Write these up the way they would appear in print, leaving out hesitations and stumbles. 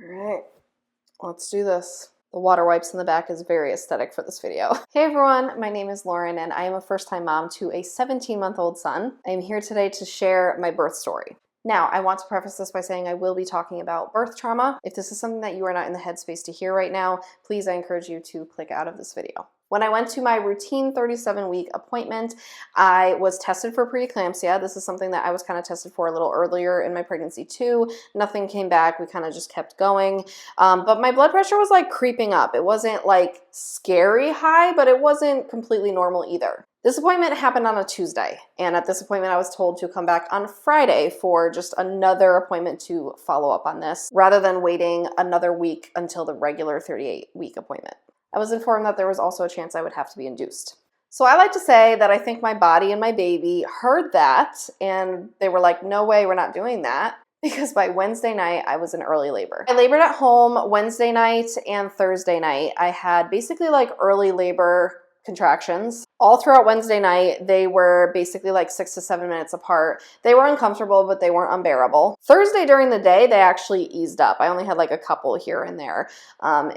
All right, let's do this. The water wipes in the back is very aesthetic for this video. Hey everyone, my name is Lauren and I am a first-time mom to a 17-month-old son. I am here today to share my birth story. Now, I want to preface this by saying I will be talking about birth trauma. If this is something that you are not in the headspace to hear right now, please, I encourage you to click out of this video. When I went to my routine 37-week appointment, I was tested for preeclampsia. This is something that I was kind of tested for a little earlier in my pregnancy too. Nothing came back. We kind of just kept going. But my blood pressure was like creeping up. It wasn't like scary high, but it wasn't completely normal either. This appointment happened on a Tuesday, and at this appointment I was told to come back on Friday for just another appointment to follow up on this, rather than waiting another week until the regular 38-week appointment. I was informed that there was also a chance I would have to be induced. So I like to say that I think my body and my baby heard that, and they were like, no way, we're not doing that. Because by Wednesday night, I was in early labor. I labored at home Wednesday night and Thursday night. I had basically like early labor contractions. All throughout Wednesday night, they were basically like 6 to 7 minutes apart. They were uncomfortable, but they weren't unbearable. Thursday during the day, they actually eased up. I only had like a couple here and there.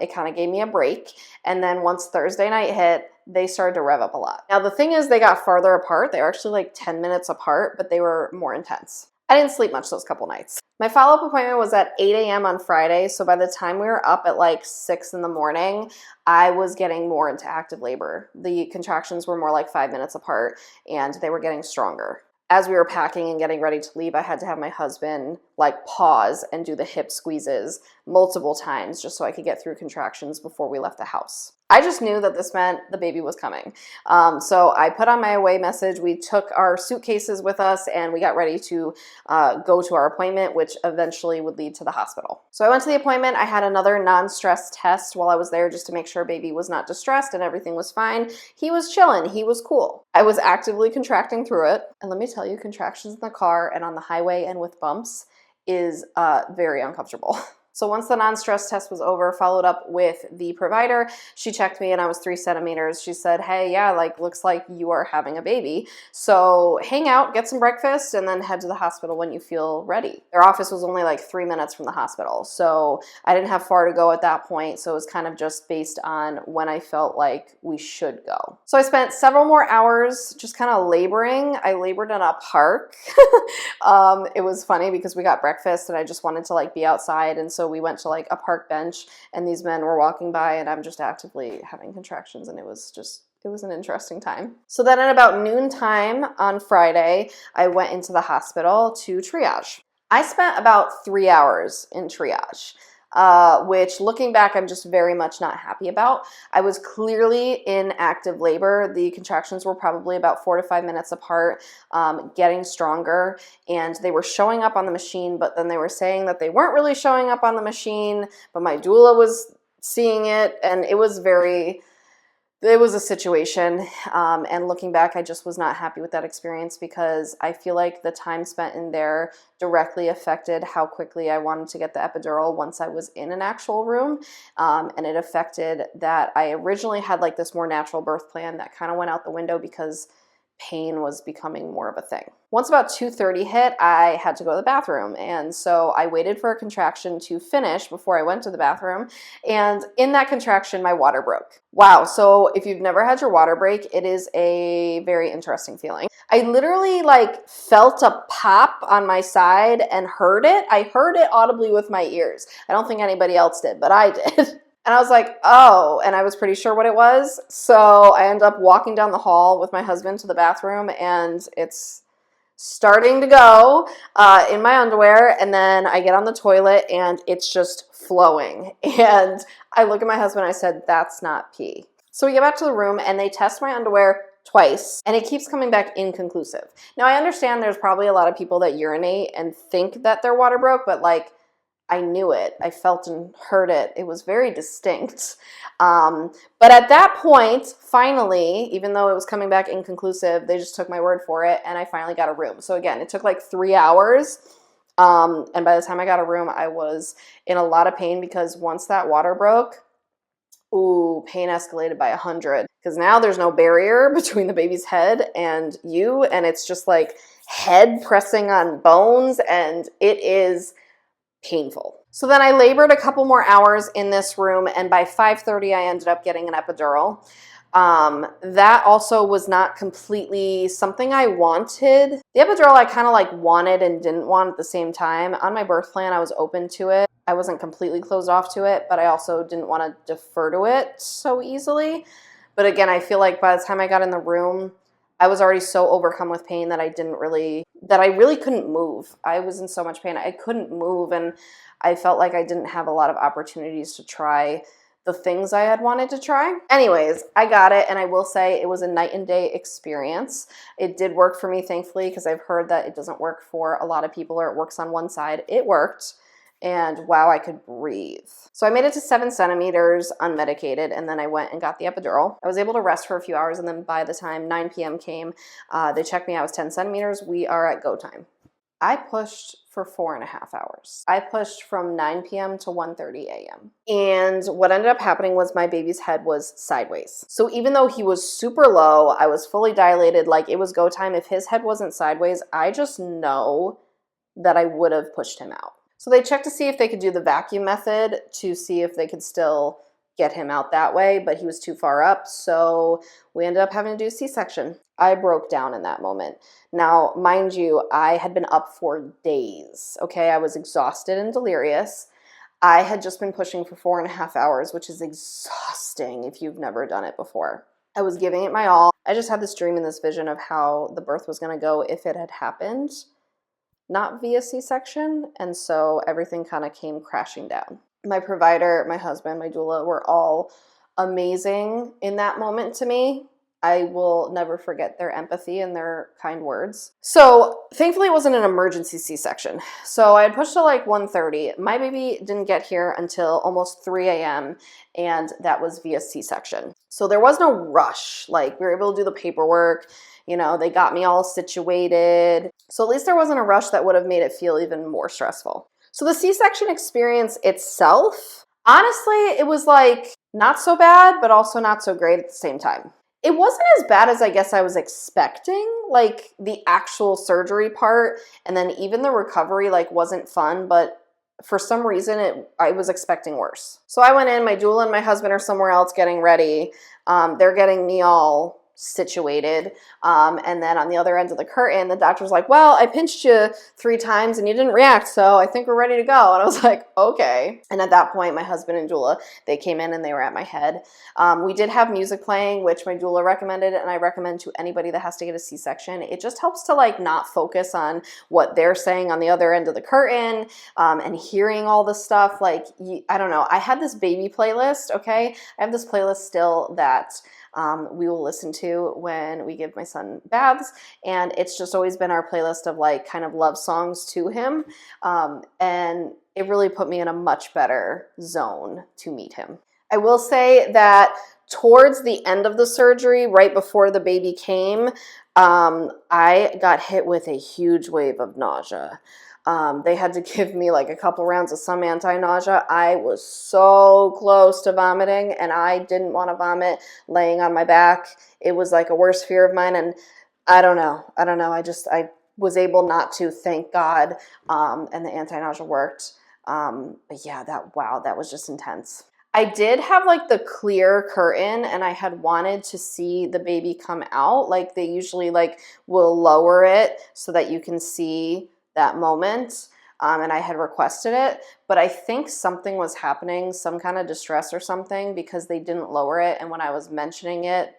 It kind of gave me a break. And then once Thursday night hit, they started to rev up a lot. Now the thing is, they got farther apart. They were actually like 10 minutes apart, but they were more intense. I didn't sleep much those couple nights. My follow-up appointment was at 8 a.m. on Friday, so by the time we were up at like 6 in the morning, I was getting more into active labor. The contractions were more like 5 minutes apart, and they were getting stronger. As we were packing and getting ready to leave, I had to have my husband like pause and do the hip squeezes multiple times just so I could get through contractions before we left the house. I just knew that this meant the baby was coming. So I put on my away message. We took our suitcases with us and we got ready to go to our appointment, which eventually would lead to the hospital. So I went to the appointment. I had another non-stress test while I was there just to make sure baby was not distressed and everything was fine. He was chilling. He was cool. I was actively contracting through it. And let me tell you, contractions in the car and on the highway and with bumps is very uncomfortable. So once the non-stress test was over, followed up with the provider, she checked me and I was 3 centimeters. She said, hey, yeah, like looks like you are having a baby. So hang out, get some breakfast, and then head to the hospital when you feel ready. Their office was only like 3 minutes from the hospital. So I didn't have far to go at that point. So it was kind of just based on when I felt like we should go. So I spent several more hours just kind of laboring. I labored in a park. It was funny because we got breakfast and I just wanted to like be outside. And so we went to like a park bench and these men were walking by and I'm just actively having contractions, and it was an interesting time. So then at about noontime on Friday, I went into the hospital to triage. I spent about 3 hours in triage. Which looking back, I'm just very much not happy about. I was clearly in active labor. The contractions were probably about 4 to 5 minutes apart, getting stronger, and they were showing up on the machine, but then they were saying that they weren't really showing up on the machine, but my doula was seeing it, and it was a situation, and looking back, I just was not happy with that experience because I feel like the time spent in there directly affected how quickly I wanted to get the epidural once I was in an actual room, and it affected that I originally had like this more natural birth plan that kind of went out the window because pain was becoming more of a thing. Once about 2:30 hit, I had to go to the bathroom, and so I waited for a contraction to finish before I went to the bathroom, and in that contraction, my water broke. Wow, so if you've never had your water break, it is a very interesting feeling. I literally like felt a pop on my side and heard it. I heard it audibly with my ears. I don't think anybody else did, but I did. And I was like, oh, and I was pretty sure what it was. So I ended up walking down the hall with my husband to the bathroom, and it's starting to go in my underwear. And then I get on the toilet and it's just flowing. And I look at my husband and I said, that's not pee. So we get back to the room and they test my underwear twice, and it keeps coming back inconclusive. Now I understand there's probably a lot of people that urinate and think that their water broke, but like, I knew it. I felt and heard it. It was very distinct. But at that point, finally, even though it was coming back inconclusive, they just took my word for it, and I finally got a room. So again, it took like 3 hours. And by the time I got a room, I was in a lot of pain because once that water broke, ooh, pain escalated by 100. Because now there's no barrier between the baby's head and you, and it's just like head pressing on bones, and it is painful. So then I labored a couple more hours in this room, and by 5:30 I ended up getting an epidural. That also was not completely something I wanted. The epidural I kind of like wanted and didn't want at the same time. On my birth plan, I was open to it. I wasn't completely closed off to it, but I also didn't want to defer to it so easily. But again, I feel like by the time I got in the room, I was already so overcome with pain that I really couldn't move. I was in so much pain. I couldn't move, and I felt like I didn't have a lot of opportunities to try the things I had wanted to try. Anyways, I got it, and I will say it was a night and day experience. It did work for me, thankfully, because I've heard that it doesn't work for a lot of people, or it works on one side. It worked, and wow, I could breathe. So I made it to 7 centimeters unmedicated, and then I went and got the epidural. I was able to rest for a few hours, and then by the time 9 p.m. came, they checked me. I was 10 centimeters. We are at go time. I pushed for 4.5 hours. I pushed from 9 p.m. to 1:30 a.m. And what ended up happening was my baby's head was sideways. So even though he was super low, I was fully dilated, like it was go time. If his head wasn't sideways, I just know that I would have pushed him out. So they checked to see if they could do the vacuum method to see if they could still get him out that way, but he was too far up, so we ended up having to do a C-section. I broke down in that moment. Now, mind you, I had been up for days, okay? I was exhausted and delirious. I had just been pushing for 4.5 hours, which is exhausting if you've never done it before. I was giving it my all. I just had this dream and this vision of how the birth was gonna go if it had happened, not via C-section, and so everything kind of came crashing down. My provider, my husband, my doula were all amazing in that moment to me. I will never forget their empathy and their kind words. So thankfully it wasn't an emergency C-section. So I had pushed to like 1:30. My baby didn't get here until almost 3 a.m. and that was via C-section. So there was no rush. Like we were able to do the paperwork. You know, they got me all situated. So at least there wasn't a rush that would have made it feel even more stressful. So the C-section experience itself, honestly, it was like not so bad, but also not so great at the same time. It wasn't as bad as I guess I was expecting, like the actual surgery part, and then even the recovery like wasn't fun, but for some reason I was expecting worse. So I went in, my doula and my husband are somewhere else getting ready. They're getting me all situated. And then on the other end of the curtain, the doctor's like, well, I pinched you 3 times and you didn't react, so I think we're ready to go. And I was like, okay. And at that point, my husband and doula, they came in and they were at my head. We did have music playing, which my doula recommended, and I recommend to anybody that has to get a C-section. It just helps to like not focus on what they're saying on the other end of the curtain, and hearing all the stuff. Like, I don't know. I had this baby playlist, okay? I have this playlist still that we will listen to when we give my son baths, and it's just always been our playlist of like kind of love songs to him, and it really put me in a much better zone to meet him. I will say that towards the end of the surgery, right before the baby came, I got hit with a huge wave of nausea. They had to give me like a couple rounds of some anti-nausea. I was so close to vomiting, and I didn't want to vomit laying on my back. It was like a worst fear of mine, and I don't know. I was able not to, thank God, and the anti-nausea worked. But yeah, that was just intense. I did have like the clear curtain, and I had wanted to see the baby come out. Like they usually like will lower it so that you can see that moment, and I had requested it, but I think something was happening, some kind of distress or something, because they didn't lower it, and when I was mentioning it,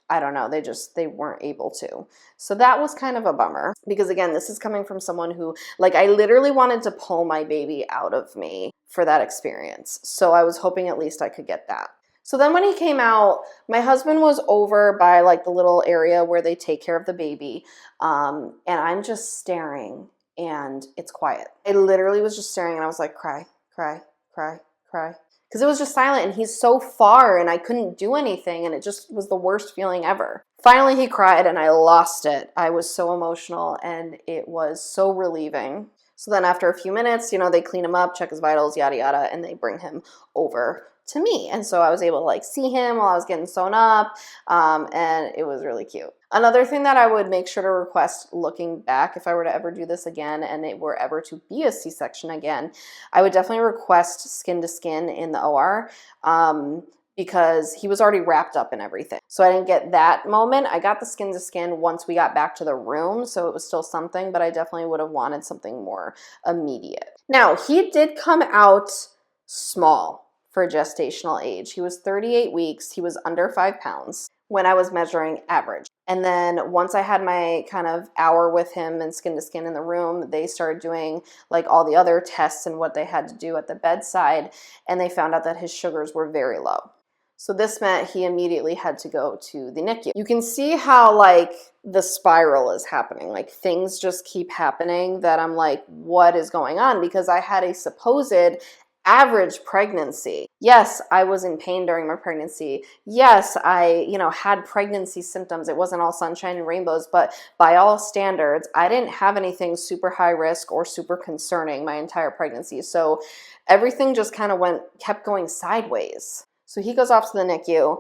I don't know, they weren't able to. So that was kind of a bummer, because again, this is coming from someone who, like, I literally wanted to pull my baby out of me for that experience, so I was hoping at least I could get that. So then when he came out, my husband was over by like the little area where they take care of the baby, and I'm just staring, and it's quiet. I literally was just staring, and I was like, cry, cry, cry, cry. Because it was just silent, and he's so far, and I couldn't do anything, and it just was the worst feeling ever. Finally, he cried, and I lost it. I was so emotional, and it was so relieving. So then after a few minutes, they clean him up, check his vitals, yada, yada, and they bring him over to me. And so I was able to like see him while I was getting sewn up, and it was really cute. Another thing that I would make sure to request looking back, if I were to ever do this again and it were ever to be a C-section again, I would definitely request skin to skin in the OR. Because he was already wrapped up in everything. So I didn't get that moment. I got the skin to skin once we got back to the room, so it was still something, but I definitely would have wanted something more immediate. Now, he did come out small for gestational age. He was 38 weeks. He was under 5 pounds when I was measuring average. And then once I had my kind of hour with him and skin to skin in the room, they started doing like all the other tests and what they had to do at the bedside, and they found out that his sugars were very low. So this meant he immediately had to go to the NICU. You can see how like the spiral is happening. Like things just keep happening that I'm like, what is going on? Because I had a supposed average pregnancy. Yes, I was in pain during my pregnancy. Yes, I, had pregnancy symptoms. It wasn't all sunshine and rainbows, but by all standards, I didn't have anything super high risk or super concerning my entire pregnancy. So everything just kind of kept going sideways. So he goes off to the NICU,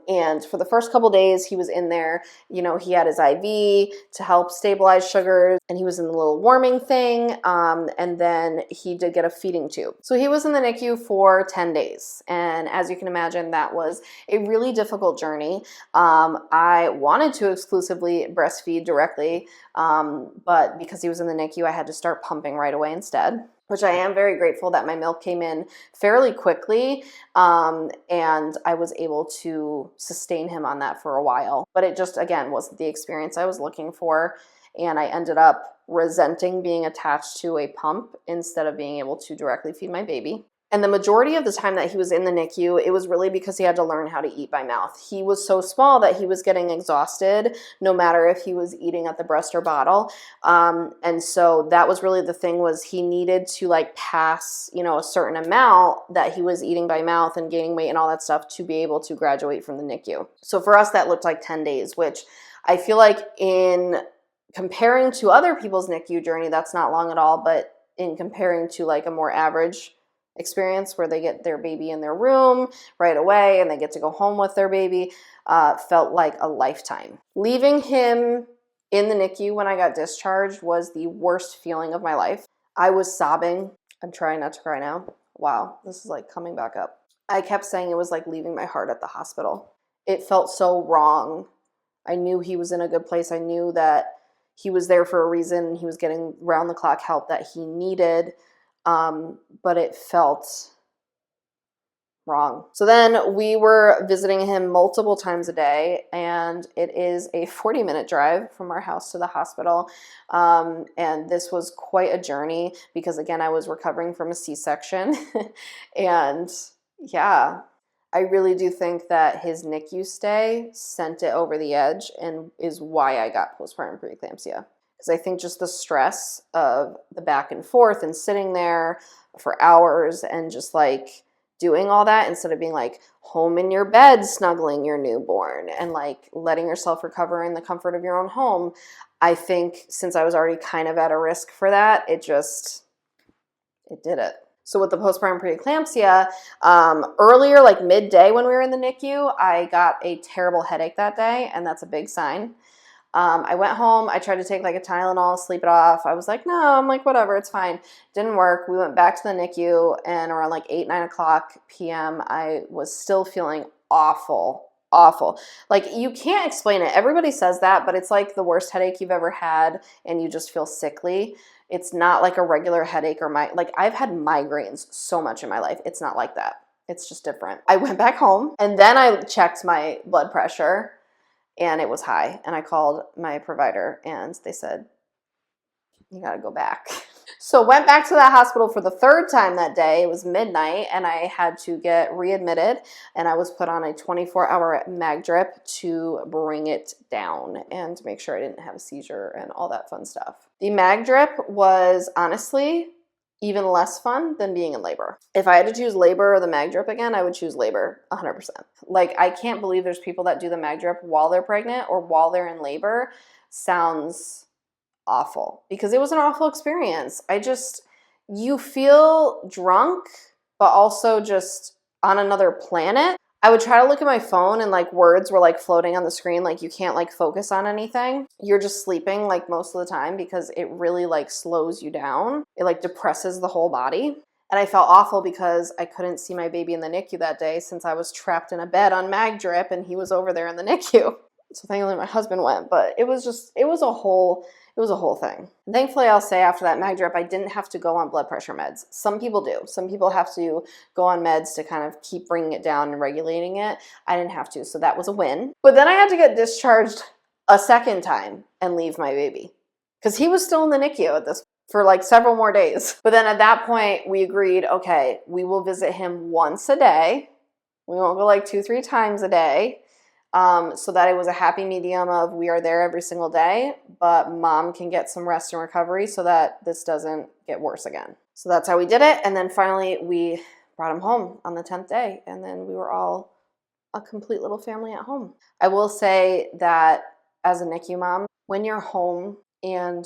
and for the first couple days he was in there, he had his IV to help stabilize sugars, and he was in the little warming thing, and then he did get a feeding tube. So he was in the NICU for 10 days, and as you can imagine, that was a really difficult journey. I wanted to exclusively breastfeed directly, but because he was in the NICU, I had to start pumping right away instead, which I am very grateful that my milk came in fairly quickly, and I was able to sustain him on that for a while. But it just, again, wasn't the experience I was looking for, and I ended up resenting being attached to a pump instead of being able to directly feed my baby. And the majority of the time that he was in the NICU, it was really because he had to learn how to eat by mouth. He was so small that he was getting exhausted no matter if he was eating at the breast or bottle. And so that was really the thing, was he needed to like pass, a certain amount that he was eating by mouth and gaining weight and all that stuff to be able to graduate from the NICU. So for us, that looked like 10 days, which I feel like in comparing to other people's NICU journey, that's not long at all. But in comparing to like a more average experience where they get their baby in their room right away and they get to go home with their baby, felt like a lifetime. Leaving him in the NICU when I got discharged was the worst feeling of my life. I was sobbing. I'm trying not to cry now. Wow, this is like coming back up. I kept saying it was like leaving my heart at the hospital. It felt so wrong. I knew he was in a good place. I knew that he was there for a reason. He was getting round-the-clock help that he needed. But it felt wrong. So then we were visiting him multiple times a day, and it is a 40-minute drive from our house to the hospital. And this was quite a journey because, again, I was recovering from a C-section. And yeah, I really do think that his NICU stay sent it over the edge and is why I got postpartum preeclampsia. Because I think just the stress of the back and forth and sitting there for hours and just like doing all that instead of being like home in your bed snuggling your newborn and like letting yourself recover in the comfort of your own home. I think since I was already kind of at a risk for that, it did it. So with the postpartum preeclampsia, earlier, like midday when we were in the NICU, I got a terrible headache that day, and that's a big sign. I went home. I tried to take like a Tylenol, sleep it off. I was like, no, I'm like, whatever, it's fine. Didn't work. We went back to the NICU, and around like 9 o'clock p.m., I was still feeling awful. Like, you can't explain it. Everybody says that, but it's like the worst headache you've ever had, and you just feel sickly. It's not like a regular headache or like I've had migraines so much in my life. It's not like that. It's just different. I went back home, and then I checked my blood pressure, and it was high. And I called my provider, and they said, you gotta go back. So went back to that hospital for the third time that day. It was midnight, and I had to get readmitted, and I was put on a 24-hour mag drip to bring it down and to make sure I didn't have a seizure and all that fun stuff. The mag drip was honestly even less fun than being in labor. If I had to choose labor or the mag drip again, I would choose labor 100%. Like, I can't believe there's people that do the mag drip while they're pregnant or while they're in labor. Sounds awful, because it was an awful experience. You feel drunk, but also just on another planet. I would try to look at my phone and like words were like floating on the screen. Like you can't like focus on anything. You're just sleeping like most of the time because it really like slows you down. It like depresses the whole body. And I felt awful because I couldn't see my baby in the NICU that day since I was trapped in a bed on mag drip and he was over there in the NICU. So thankfully my husband went, but it was a whole thing. And thankfully, I'll say after that mag drip, I didn't have to go on blood pressure meds. Some people do. Some people have to go on meds to kind of keep bringing it down and regulating it. I didn't have to, so that was a win. But then I had to get discharged a second time and leave my baby because he was still in the NICU at this for like several more days. But then at that point, we agreed, okay, we will visit him once a day. We won't go like 2-3 times a day. So that it was a happy medium of we are there every single day, but mom can get some rest and recovery so that this doesn't get worse again. So that's how we did it. And then finally we brought him home on the 10th day. And then we were all a complete little family at home. I will say that as a NICU mom, when you're home and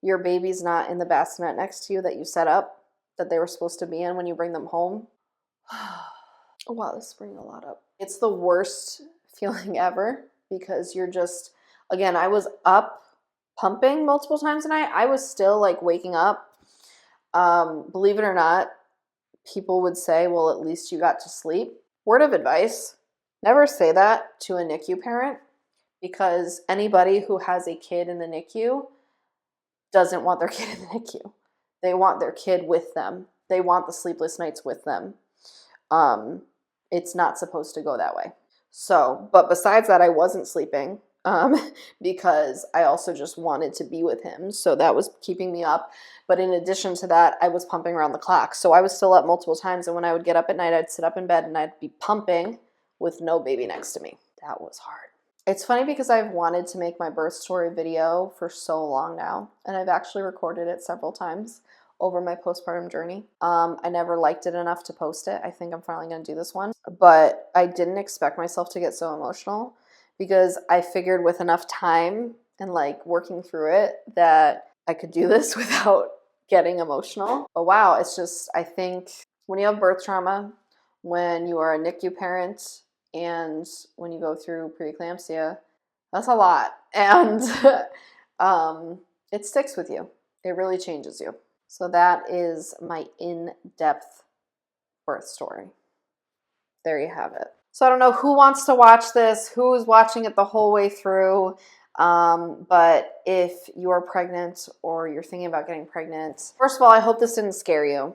your baby's not in the bassinet next to you that you set up, that they were supposed to be in when you bring them home. Oh, wow, this is bringing a lot up. It's the worst feeling ever because you're just, again, I was up pumping multiple times a night. I was still like waking up. Believe it or not, people would say, well, at least you got to sleep. Word of advice, never say that to a NICU parent because anybody who has a kid in the NICU doesn't want their kid in the NICU. They want their kid with them. They want the sleepless nights with them. It's not supposed to go that way. So, but besides that, I wasn't sleeping because I also just wanted to be with him. So that was keeping me up. But in addition to that, I was pumping around the clock. So I was still up multiple times. And when I would get up at night, I'd sit up in bed and I'd be pumping with no baby next to me. That was hard. It's funny because I've wanted to make my birth story video for so long now. And I've actually recorded it several times over my postpartum journey. I never liked it enough to post it. I think I'm finally going to do this one. But I didn't expect myself to get so emotional because I figured with enough time and like working through it that I could do this without getting emotional. But wow, it's just, I think when you have birth trauma, when you are a NICU parent, and when you go through preeclampsia, that's a lot. And it sticks with you. It really changes you. So that is my in-depth birth story. There you have it. So I don't know who wants to watch this, who is watching it the whole way through, but if you are pregnant or you're thinking about getting pregnant, first of all, I hope this didn't scare you.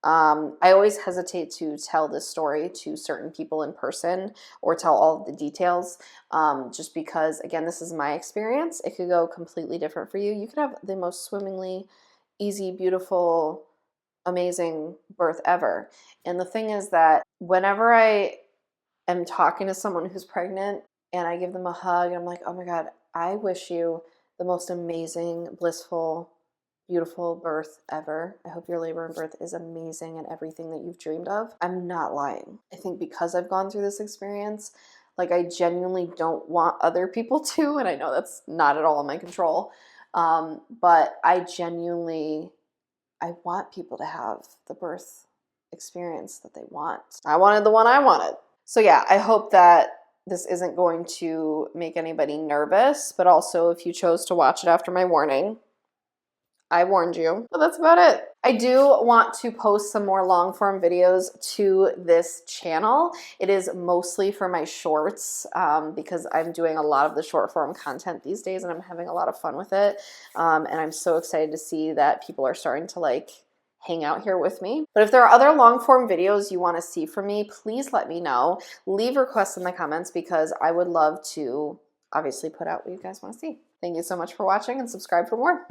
I always hesitate to tell this story to certain people in person or tell all of the details, just because, again, this is my experience. It could go completely different for you. You could have the most swimmingly easy, beautiful, amazing birth ever. And the thing is that whenever I am talking to someone who's pregnant and I give them a hug and I'm like, oh my God, I wish you the most amazing, blissful, beautiful birth ever. I hope your labor and birth is amazing and everything that you've dreamed of. I'm not lying. I think because I've gone through this experience, like I genuinely don't want other people to, and I know that's not at all in my control, but I want people to have the birth experience that they want. I wanted the one I wanted. So yeah, I hope that this isn't going to make anybody nervous, but also if you chose to watch it after my warning, I warned you. But that's about it. I do want to post some more long form videos to this channel. It is mostly for my shorts because I'm doing a lot of the short form content these days and I'm having a lot of fun with it. And I'm so excited to see that people are starting to like hang out here with me. But if there are other long form videos you want to see from me, please let me know. Leave requests in the comments because I would love to obviously put out what you guys want to see. Thank you so much for watching and subscribe for more.